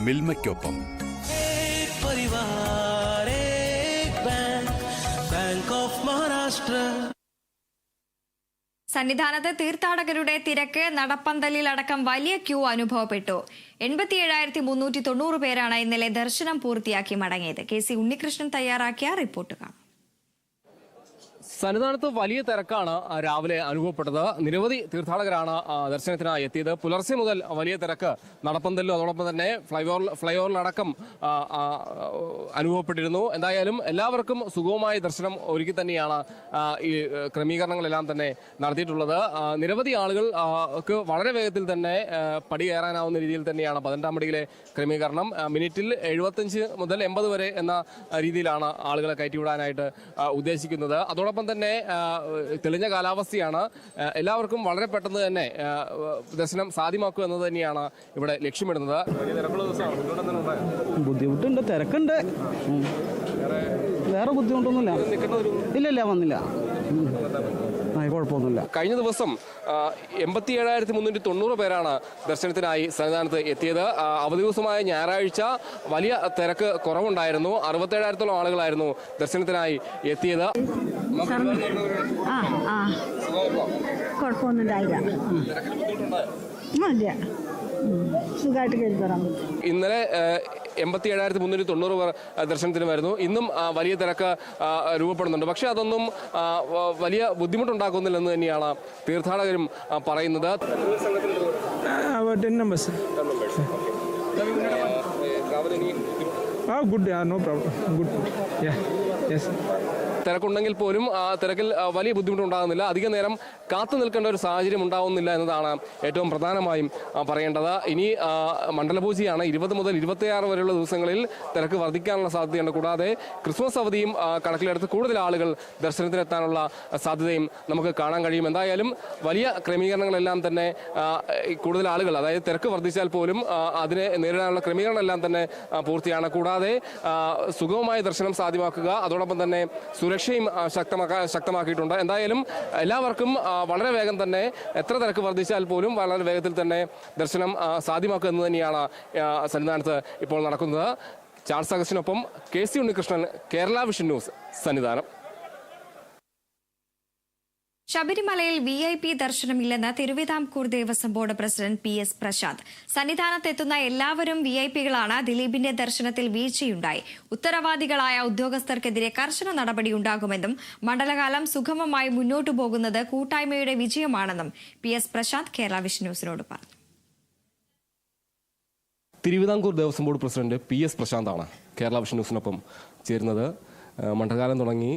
മിൽമയ്ക്കൊപ്പം bank of Maharashtra. സന്നിധാനത്ത് തീർത്ഥാടകരുടെ തിരക്ക് നടപ്പന്തലിലടക്കം വലിയ ക്യൂ അനുഭവപ്പെട്ടു. 87,390 പേരാണ് ഇന്നലെ ദർശനം പൂർത്തിയാക്കി മടങ്ങിയത്. KC ഉണ്ണികൃഷ്ണൻ തയ്യാറാക്കിയ റിപ്പോർട്ട് കാണാം. സന്നിധാനത്ത് വലിയ തിരക്കാണ് രാവിലെ അനുഭവപ്പെട്ടത്. നിരവധി തീർത്ഥാടകരാണ് ദർശനത്തിനായി എത്തിയത്. പുലർച്ചെ മുതൽ വലിയ തിരക്ക് നടപ്പന്തലിലും അതോടൊപ്പം തന്നെ ഫ്ലൈഓവറിലടക്കം അനുഭവപ്പെട്ടിരുന്നു. എന്തായാലും എല്ലാവർക്കും സുഗമമായ ദർശനം ഒരുക്കി തന്നെയാണ് ഈ ക്രമീകരണങ്ങളെല്ലാം തന്നെ നടത്തിയിട്ടുള്ളത്. നിരവധി ആളുകൾക്ക് വളരെ വേഗത്തിൽ തന്നെ പടി കയറാനാവുന്ന രീതിയിൽ തന്നെയാണ് 12ാം പടിയിലെ ക്രമീകരണം. മിനിറ്റിൽ 75 മുതൽ 80 വരെ എന്ന രീതിയിലാണ് ആളുകളെ കയറ്റിവിടാനായിട്ട് ഉദ്ദേശിക്കുന്നത്. അതോടൊപ്പം തന്നെ തെളിഞ്ഞ കാലാവസ്ഥയാണ്. എല്ലാവർക്കും വളരെ പെട്ടെന്ന് തന്നെ ദർശനം സാധ്യമാക്കുക എന്നത് തന്നെയാണ് ഇവിടെ ലക്ഷ്യമിടുന്നത്. ബുദ്ധിമുട്ടുണ്ട്, തിരക്കുണ്ട്, വേറെ ബുദ്ധിമുട്ടൊന്നുമില്ല. ഇല്ല വന്നില്ല, കുഴപ്പമൊന്നുമില്ല. കഴിഞ്ഞ ദിവസം 87,390 പേരാണ് ദർശനത്തിനായി സന്നിധാനത്ത് എത്തിയത്. അവധി ദിവസമായ ഞായറാഴ്ച വലിയ തിരക്ക് കുറവുണ്ടായിരുന്നു. 67,000-ഓളം ആളുകളായിരുന്നു ദർശനത്തിനായി എത്തിയത്. ഇന്നലെ 87,390 പേർ ദർശനത്തിന് വരുന്നു. ഇന്നും വലിയ തിരക്ക് രൂപപ്പെടുന്നുണ്ട്. പക്ഷേ അതൊന്നും വലിയ ബുദ്ധിമുട്ടുണ്ടാക്കുന്നില്ലെന്ന് തന്നെയാണ് തീർത്ഥാടകരും പറയുന്നത്. തിരക്കുണ്ടെങ്കിൽ പോലും തിരക്കിൽ വലിയ ബുദ്ധിമുട്ടുണ്ടാകുന്നില്ല. അധിക നേരം കാത്തു നിൽക്കേണ്ട ഒരു സാഹചര്യം ഉണ്ടാവുന്നില്ല എന്നതാണ് ഏറ്റവും പ്രധാനമായും പറയേണ്ടത്. ഇനി മണ്ഡലപൂജയാണ്. 20 മുതൽ 26 വരെയുള്ള ദിവസങ്ങളിൽ തിരക്ക് വർദ്ധിക്കാനുള്ള സാധ്യതയുണ്ട്. കൂടാതെ ക്രിസ്മസ് അവധിയും കണക്കിലെടുത്ത് കൂടുതൽ ആളുകൾ ദർശനത്തിനെത്താനുള്ള സാധ്യതയും നമുക്ക് കാണാൻ കഴിയും. എന്തായാലും വലിയ ക്രമീകരണങ്ങളെല്ലാം തന്നെ കൂടുതൽ ആളുകൾ, അതായത് തിരക്ക് വർദ്ധിച്ചാൽ പോലും അതിനെ നേരിടാനുള്ള ക്രമീകരണമെല്ലാം തന്നെ പൂർത്തിയാണ്. കൂടാതെ സുഗമമായ ദർശനം സാധ്യമാക്കുക, അതോടൊപ്പം തന്നെ സുരക്ഷയും ശക്തമാക്കിയിട്ടുണ്ട്. എന്തായാലും എല്ലാവർക്കും വളരെ വേഗം തന്നെ, എത്ര തിരക്ക് വർദ്ധിച്ചാൽ പോലും വളരെ വേഗത്തിൽ തന്നെ ദർശനം സാധ്യമാക്കുക എന്ന് തന്നെയാണ് സന്നിധാനത്ത് ഇപ്പോൾ നടക്കുന്നത്. ചാൾസ് അഗസ്റ്റിനൊപ്പം KC ഉണ്ണികൃഷ്ണൻ, കേരള വിഷൻ ന്യൂസ്, സന്നിധാനം. ശബരിമലയിൽ VIP ദർശനമില്ലെന്ന് Travancore Devaswom Board president PS Prasanth. സന്നിധാനത്തെത്തുന്ന എല്ലാവരും VIPകളാണ്. ദിലീപിന്റെ ദർശനത്തിൽ വീഴ്ചയുണ്ടായി. ഉത്തരവാദികളായ ഉദ്യോഗസ്ഥർക്കെതിരെ കർശന നടപടിയുണ്ടാകുമെന്നും മണ്ഡലകാലം സുഗമമായി മുന്നോട്ടു പോകുന്നത് കൂട്ടായ്മയുടെ വിജയമാണെന്നും PS പ്രശാന്ത് കേരള വിഷൻ ന്യൂസിനോട് പറഞ്ഞു. Travancore Devaswom Board president PS പ്രശാന്താണ് കേരള വിഷൻ ന്യൂസിനൊപ്പം ചേരുന്നത്. മണ്ഡലകാലം തുടങ്ങി